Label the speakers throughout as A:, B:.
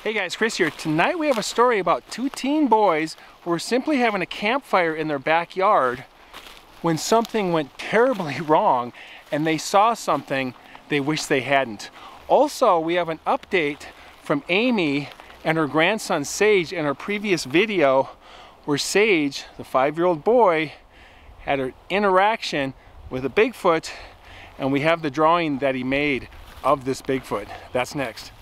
A: Hey guys, Chris here. Tonight we have a story about two teen boys who were simply having a campfire in their backyard when something went terribly wrong and they saw something they wish they hadn't. Also, we have an update from Amy and her grandson Sage in our previous video where Sage, the 5-year-old boy, had an interaction with a Bigfoot, and we have the drawing that he made of this Bigfoot. That's next.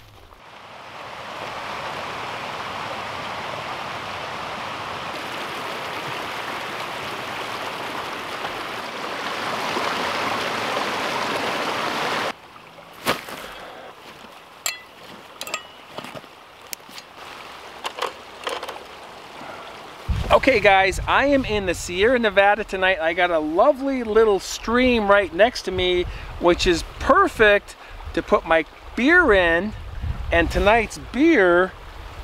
A: Okay guys, I am in the Sierra Nevada tonight. I got a lovely little stream right next to me, which is perfect to put my beer in. And tonight's beer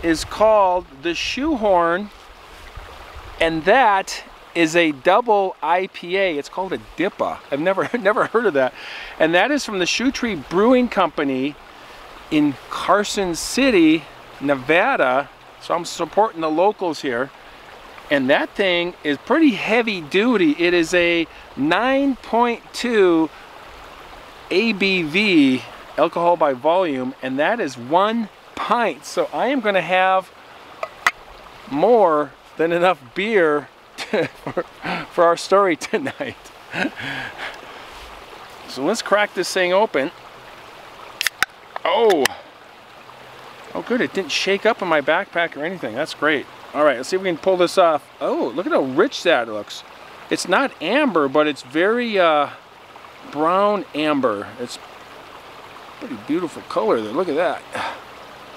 A: is called the Shoehorn, and that is a double IPA. It's called a DIPA. I've never heard of that. And that is from the Shoe Tree Brewing Company in Carson City, Nevada. So I'm supporting the locals here. And that thing is pretty heavy duty. It is a 9.2 ABV, alcohol by volume, and that is 1 pint. So I am gonna have more than enough beer for our story tonight. So let's crack this thing open. Oh good, it didn't shake up in my backpack or anything. That's great. All right, let's see if we can pull this off. Oh, look at how rich that looks. It's not amber, but it's very brown amber. It's pretty beautiful color there. Look at that.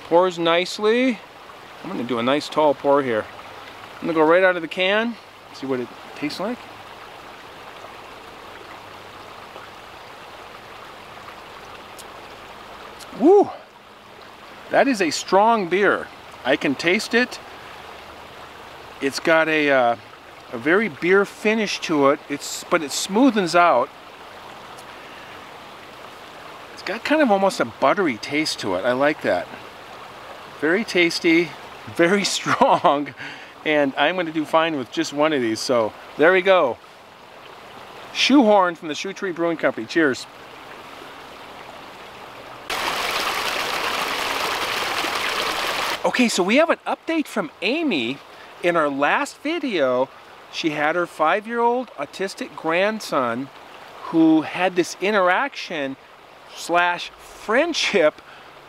A: Pours nicely. I'm gonna do a nice tall pour here. I'm gonna go right out of the can, see what it tastes like. Woo! That is a strong beer. I can taste it. It's got a very beer finish to it. But it smoothens out. It's got kind of almost a buttery taste to it. I like that. Very tasty, very strong, and I'm going to do fine with just one of these. So there we go. Shoehorn from the Shoe Tree Brewing Company. Cheers. Okay, so we have an update from Amy. In our last video, she had her 5-year-old autistic grandson who had this interaction / friendship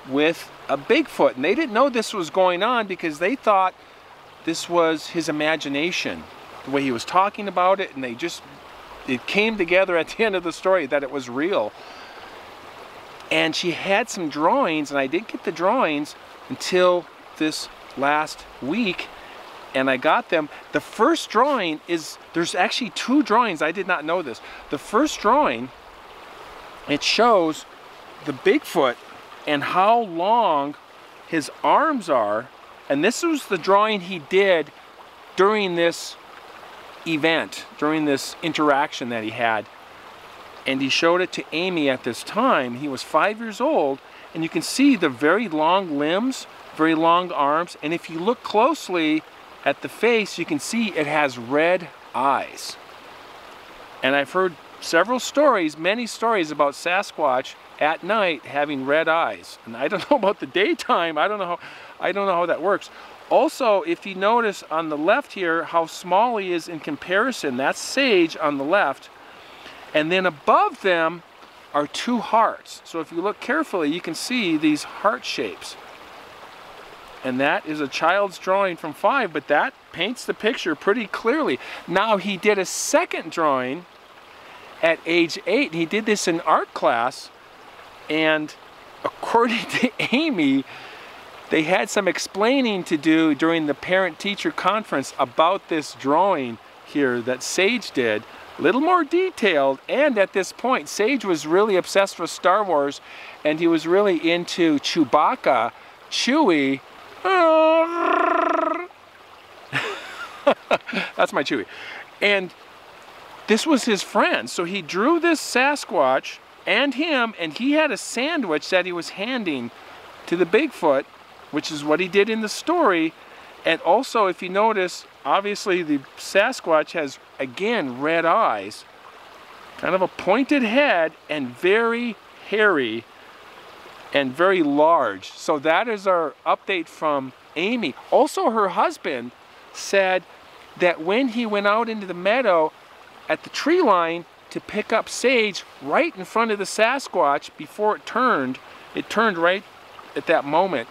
A: with a Bigfoot. And they didn't know this was going on because they thought this was his imagination, the way he was talking about it, and it came together at the end of the story that it was real. And she had some drawings, and I didn't get the drawings until this last week. And I got them. The first drawing is, there's actually 2 drawings. I did not know this. The first drawing, it shows the Bigfoot and how long his arms are. And this was the drawing he did during this event, during this interaction that he had. And he showed it to Amy at this time. He was 5 years old. And you can see the very long limbs, very long arms. And if you look closely at the face, you can see it has red eyes. And I've heard several stories, many stories about Sasquatch at night having red eyes. And I don't know about the daytime. I don't know how that works. Also, if you notice on the left here how small he is in comparison, that's Sage on the left. And then above them are 2 hearts. So if you look carefully, you can see these heart shapes. And that is a child's drawing from 5, but that paints the picture pretty clearly. Now, he did a second drawing at age 8. And he did this in art class. And according to Amy, they had some explaining to do during the parent-teacher conference about this drawing here that Sage did. A little more detailed. And at this point, Sage was really obsessed with Star Wars. And he was really into Chewbacca, Chewie. That's my Chewie. And this was his friend. So he drew this Sasquatch and him, and he had a sandwich that he was handing to the Bigfoot. which is what he did in the story. And also, if you notice, obviously the Sasquatch has, again, red eyes, kind of a pointed head, and very hairy and very large. So that is our update from Amy. Also, her husband said that when he went out into the meadow at the tree line to pick up sage right in front of the Sasquatch before it turned right at that moment.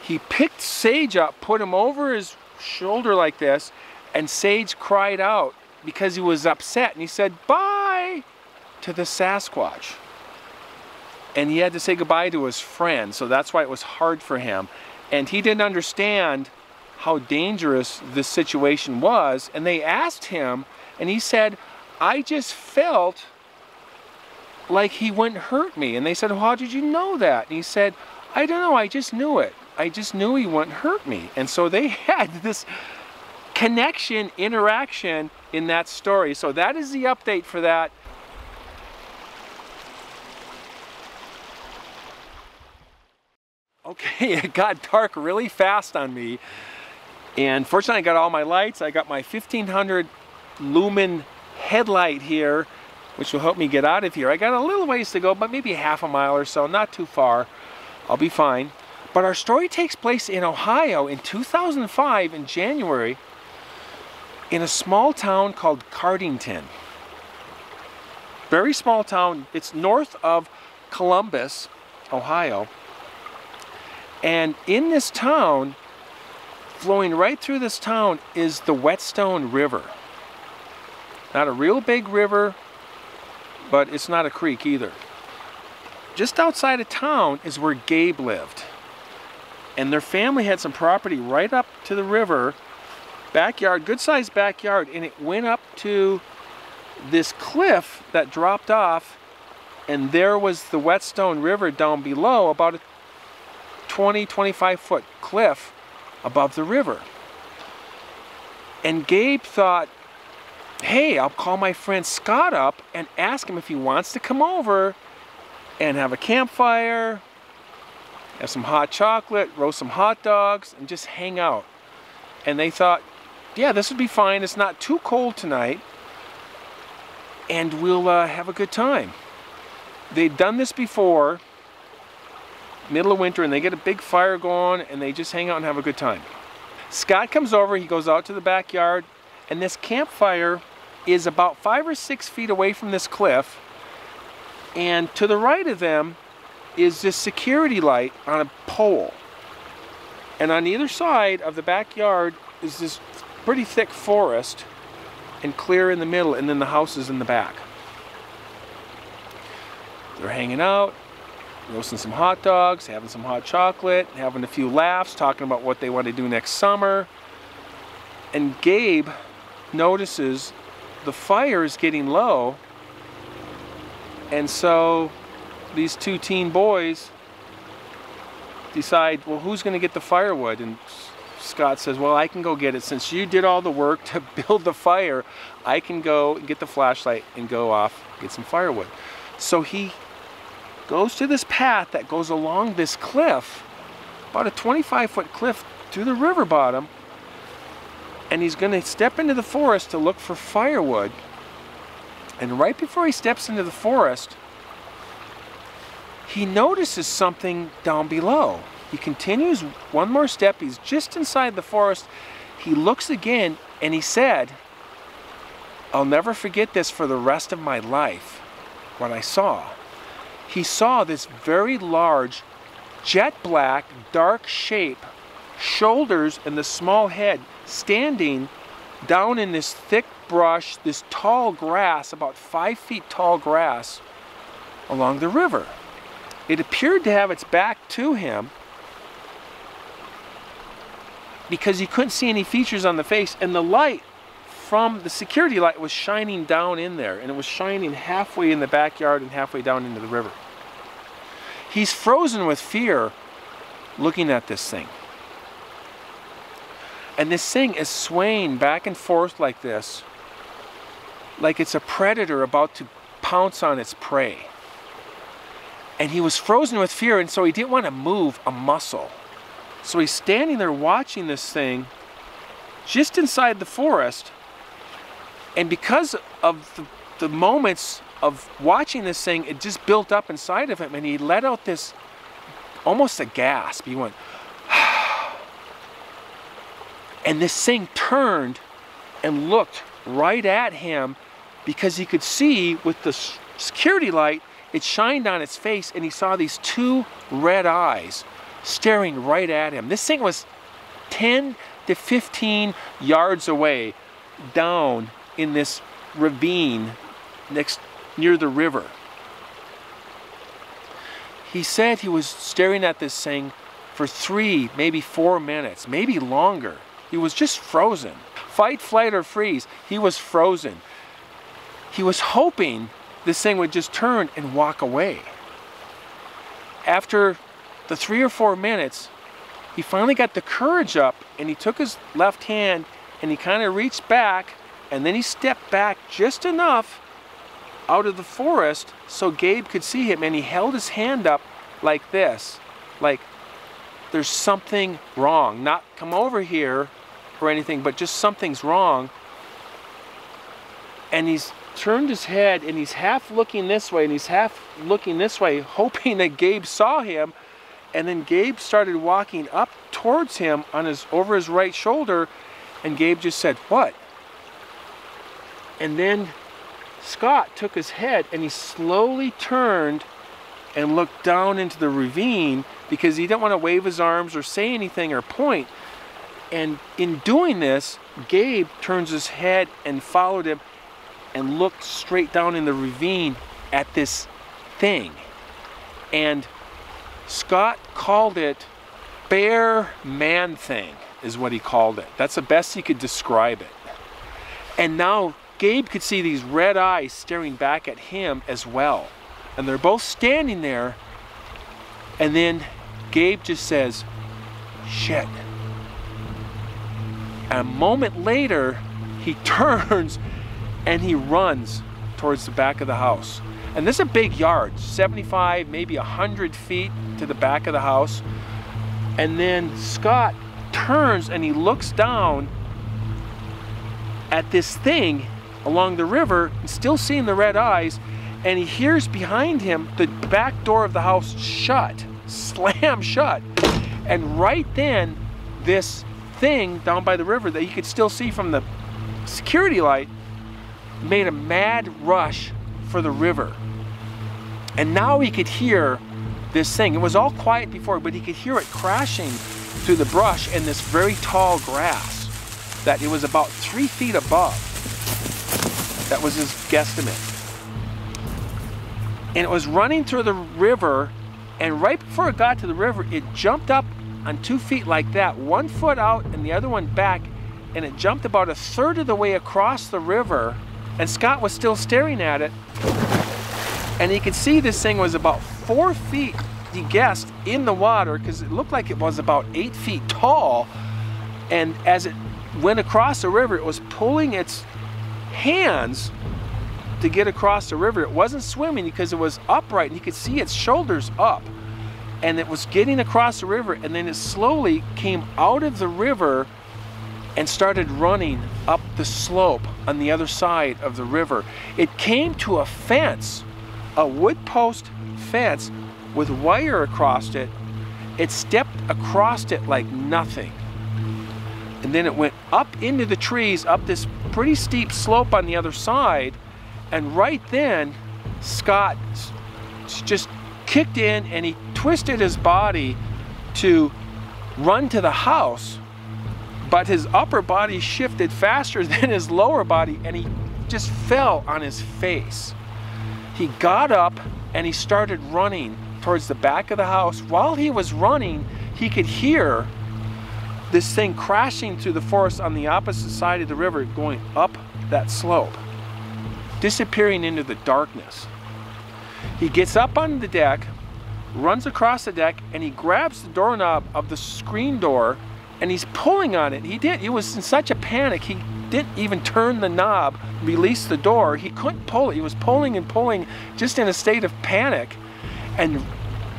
A: He picked Sage up, put him over his shoulder like this, and Sage cried out because he was upset, and he said, "Bye," to the Sasquatch. And he had to say goodbye to his friend, so that's why it was hard for him. And he didn't understand how dangerous this situation was, and they asked him, and he said, "I just felt like he wouldn't hurt me." And they said, "Well, how did you know that?" And he said, "I don't know, I just knew it. I just knew he wouldn't hurt me." And so they had this connection, interaction in that story. So that is the update for that. Okay, it got dark really fast on me. And fortunately I got all my lights. I got my 1500 lumen headlight here, which will help me get out of here. I got a little ways to go, but maybe half a mile or so, not too far. I'll be fine. But our story takes place in Ohio in 2005 in January in a small town called Cardington. Very small town. It's north of Columbus, Ohio. And in this town, flowing right through this town, is the Whetstone River. Not a real big river, but it's not a creek either. Just outside of town is where Gabe lived. And their family had some property right up to the river, backyard, good sized backyard, and it went up to this cliff that dropped off, and there was the Whetstone River down below, about a 20-25 foot cliff above the river. And Gabe thought, hey, I'll call my friend Scott up and ask him if he wants to come over and have a campfire, have some hot chocolate, roast some hot dogs, and just hang out. And they thought, yeah, this would be fine. It's not too cold tonight, and we'll have a good time. They'd done this before, middle of winter, and they get a big fire going, and they just hang out and have a good time. Scott comes over, he goes out to the backyard, and this campfire is about 5 or 6 feet away from this cliff, and to the right of them is this security light on a pole. And on either side of the backyard is this pretty thick forest, and clear in the middle, and then the house is in the back. They're hanging out, roasting some hot dogs, having some hot chocolate, having a few laughs, talking about what they want to do next summer. And Gabe notices the fire is getting low, and so these two teen boys decide, well, who's going to get the firewood? And Scott says, well, I can go get it. Since you did all the work to build the fire, I can go get the flashlight and go off, get some firewood. So he goes to this path that goes along this cliff, about a 25-foot cliff through the river bottom, and he's going to step into the forest to look for firewood. And right before he steps into the forest, he notices something down below. He continues one more step. He's just inside the forest. He looks again, and he said, I'll never forget this for the rest of my life, what I saw. He saw this very large, jet black, dark shape, shoulders and the small head, standing down in this thick brush, this tall grass, about 5 feet tall grass, along the river. It appeared to have its back to him because he couldn't see any features on the face, and the light from the security light was shining down in there, and it was shining halfway in the backyard and halfway down into the river. He's frozen with fear looking at this thing. And this thing is swaying back and forth like this, like it's a predator about to pounce on its prey. And he was frozen with fear, and so he didn't want to move a muscle. So he's standing there watching this thing just inside the forest. And because of the moments of watching this thing, it just built up inside of him, and he let out this, almost a gasp. He went, and this thing turned and looked right at him, because he could see with the security light, it shined on its face, and he saw these two red eyes staring right at him. This thing was 10 to 15 yards away, down in this ravine near the river. He said he was staring at this thing for 3, maybe 4 minutes, maybe longer. He was just frozen. Fight, flight, or freeze. He was frozen. He was hoping this thing would just turn and walk away. After the 3 or 4 minutes, he finally got the courage up, and he took his left hand and he kind of reached back, and then he stepped back just enough out of the forest so Gabe could see him, and he held his hand up like this, like there's something wrong. Not come over here or anything, but just something's wrong. And he's turned his head, and he's half looking this way and he's half looking this way, hoping that Gabe saw him. And then Gabe started walking up towards him over his right shoulder, and Gabe just said, "What?" And then Scott took his head and he slowly turned and looked down into the ravine, because he didn't want to wave his arms or say anything or point. And in doing this, Gabe turns his head and followed him and looked straight down in the ravine at this thing. And Scott called it bear man thing, is what he called it. That's the best he could describe it. And now Gabe could see these red eyes staring back at him as well. And they're both standing there. And then Gabe just says, "Shit." And a moment later, he turns and he runs towards the back of the house. And this is a big yard, 75, maybe 100 feet to the back of the house. And then Scott turns and he looks down at this thing along the river, still seeing the red eyes, and he hears behind him the back door of the house shut, slam shut. And right then, this thing down by the river that he could still see from the security light made a mad rush for the river. And now he could hear this thing. It was all quiet before, but he could hear it crashing through the brush and this very tall grass that it was about 3 feet above. That was his guesstimate. And it was running through the river, and right before it got to the river, it jumped up on 2 feet like that, 1 foot out and the other one back, and it jumped about 1/3 of the way across the river, and Scott was still staring at it. And he could see this thing was about 4 feet, he guessed, in the water, because it looked like it was about 8 feet tall. And as it went across the river, it was pulling its hands to get across the river. It wasn't swimming because it was upright, and he could see its shoulders up. And it was getting across the river, and then it slowly came out of the river and started running up the slope on the other side of the river. It came to a fence, a wood post fence with wire across it. It stepped across it like nothing. And then it went up into the trees, up this pretty steep slope on the other side. And right then, Scott just kicked in and he twisted his body to run to the house, but his upper body shifted faster than his lower body, and he just fell on his face. He got up and he started running towards the back of the house. While he was running, he could hear this thing crashing through the forest on the opposite side of the river, going up that slope, disappearing into the darkness. He gets up on the deck, runs across the deck, and he grabs the doorknob of the screen door and he's pulling on it. He was in such a panic, he didn't even turn the knob, release the door. He couldn't pull it. He was pulling and pulling, just in a state of panic. And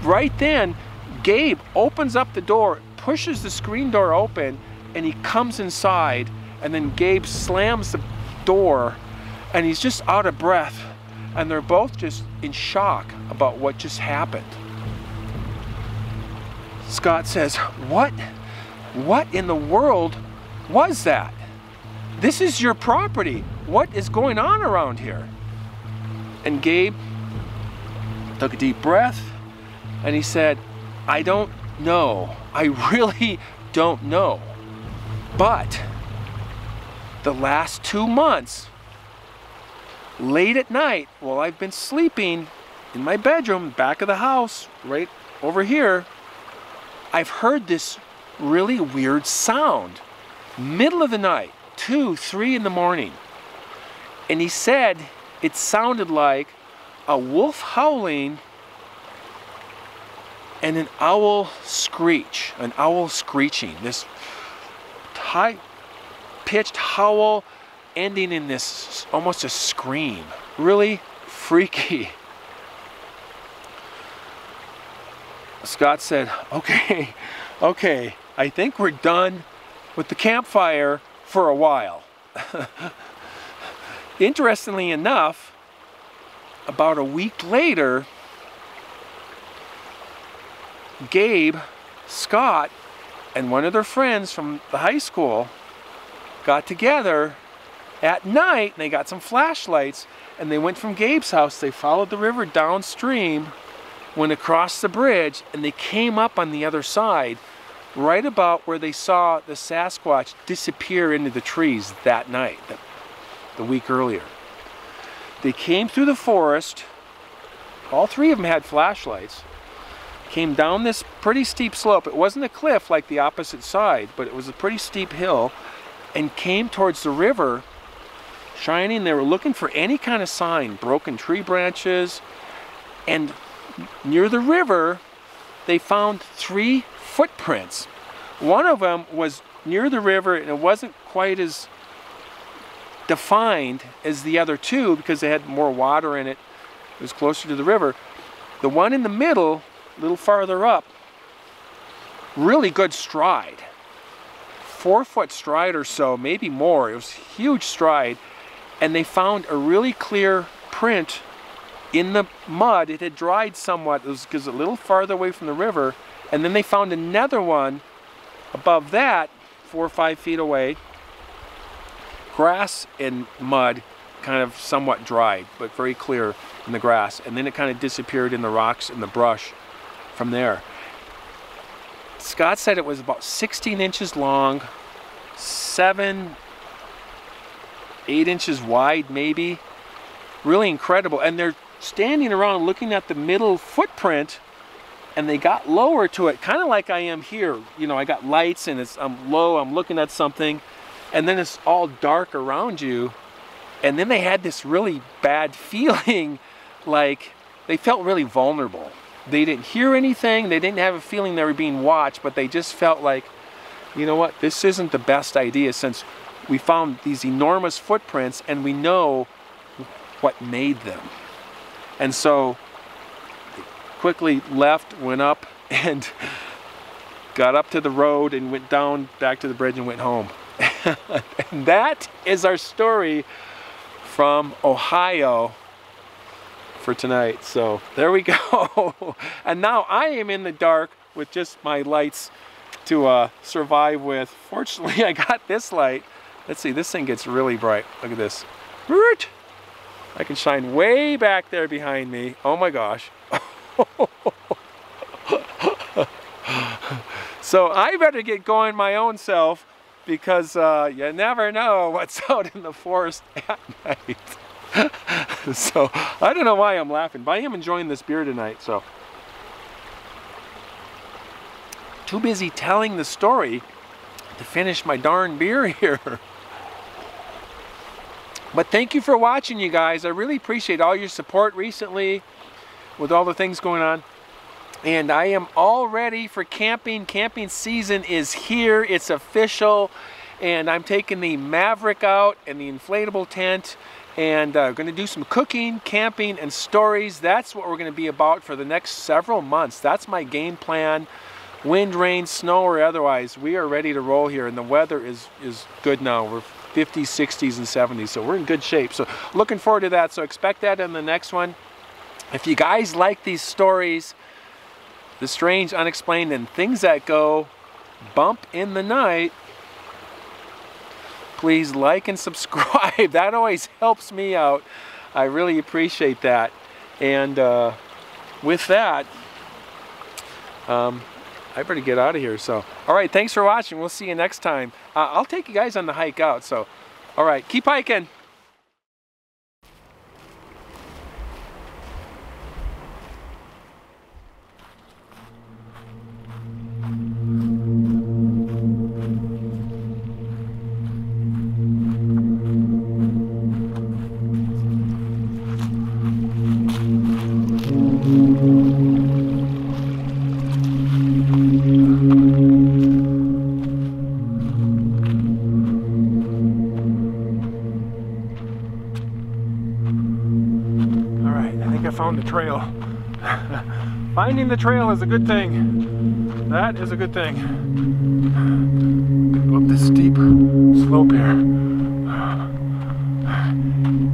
A: right then, Gabe opens up the door, pushes the screen door open, and he comes inside, and then Gabe slams the door, and he's just out of breath, and they're both just in shock about what just happened. Scott says, what in the world was that? This is your property. What is going on around here? And Gabe took a deep breath, and he said, I don't know. I really don't know. But the last 2 months, late at night, while I've been sleeping in my bedroom, back of the house, right over here, I've heard this really weird sound. Middle of the night, 2, 3 in the morning. And he said it sounded like a wolf howling and an owl screech, an owl screeching. This high-pitched howl ending in this almost a scream. Really freaky. Scott said, okay, I think we're done with the campfire for a while. Interestingly enough, about a week later, Gabe, Scott, and one of their friends from the high school got together at night, and they got some flashlights, and they went from Gabe's house, they followed the river downstream, went across the bridge, and they came up on the other side, right about where they saw the Sasquatch disappear into the trees that night, the week earlier. They came through the forest, all three of them had flashlights, came down this pretty steep slope. It wasn't a cliff like the opposite side, but it was a pretty steep hill, and came towards the river, shining. They were looking for any kind of sign, broken tree branches, and near the river, they found 3 footprints. One of them was near the river, and it wasn't quite as defined as the other 2 because they had more water in it. It was closer to the river. The one in the middle, a little farther up, really good stride. 4-foot stride or so, maybe more. It was a huge stride. And they found a really clear print in the mud. It had dried somewhat. It was because a little farther away from the river. And then they found another one above that, 4 or 5 feet away. Grass and mud, kind of somewhat dried, but very clear in the grass. And then it kind of disappeared in the rocks and the brush from there. Scott said it was about 16 inches long, 7, 8 inches wide maybe. Really incredible. And they're standing around looking at the middle footprint, and they got lower to it, kind of like I am here. You know, I got lights, and I'm low, I'm looking at something, and then it's all dark around you. And then they had this really bad feeling, like they felt really vulnerable. They didn't hear anything, they didn't have a feeling they were being watched, but they just felt like, you know what, this isn't the best idea, since we found these enormous footprints and we know what made them. And so they quickly left, went up, and got up to the road and went down back to the bridge and went home. And that is our story from Ohio for tonight. So there we go. And now I am in the dark with just my lights to survive with. Fortunately, I got this light. Let's see, this thing gets really bright. Look at this. I can shine way back there behind me. Oh my gosh. So I better get going my own self, because you never know what's out in the forest at night. So I don't know why I'm laughing, but I am enjoying this beer tonight. So too busy telling the story to finish my darn beer here. But thank you for watching, you guys. I really appreciate all your support recently with all the things going on. And I am all ready for camping. Camping season is here. It's official. And I'm taking the Maverick out and the inflatable tent. and going to do some cooking, camping, and stories. That's what we're going to be about for the next several months. That's my game plan. Wind, rain, snow, or otherwise, we are ready to roll here, and the weather is good now. We're 50s, 60s, and 70s, so we're in good shape. So looking forward to that. So expect that in the next one. If you guys like these stories, the strange, unexplained, and things that go bump in the night, please like and subscribe. That always helps me out. I really appreciate that. And with that, I better get out of here. So, all right, thanks for watching. We'll see you next time. I'll take you guys on the hike out. So, all right, keep hiking. Found the trail. Finding the trail is a good thing. That is a good thing. Go up this steep slope here.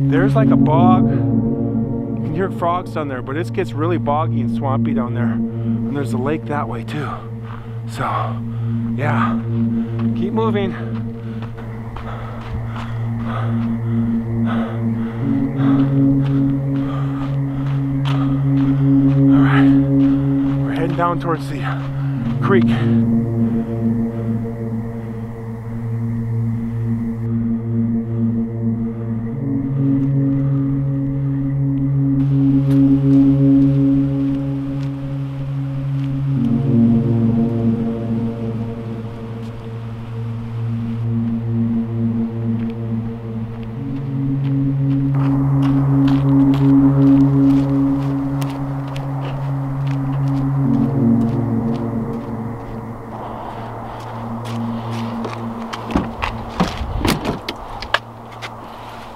A: There's like a bog. You can hear frogs down there, but it gets really boggy and swampy down there. And there's a lake that way too. So, yeah, keep moving. Down towards the creek.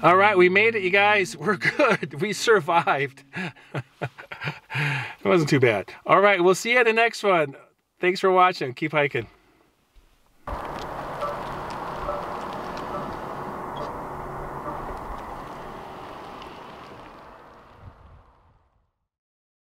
A: All right, we made it, you guys. We're good. We survived. It wasn't too bad. All right, we'll see you at the next one. Thanks for watching. Keep hiking.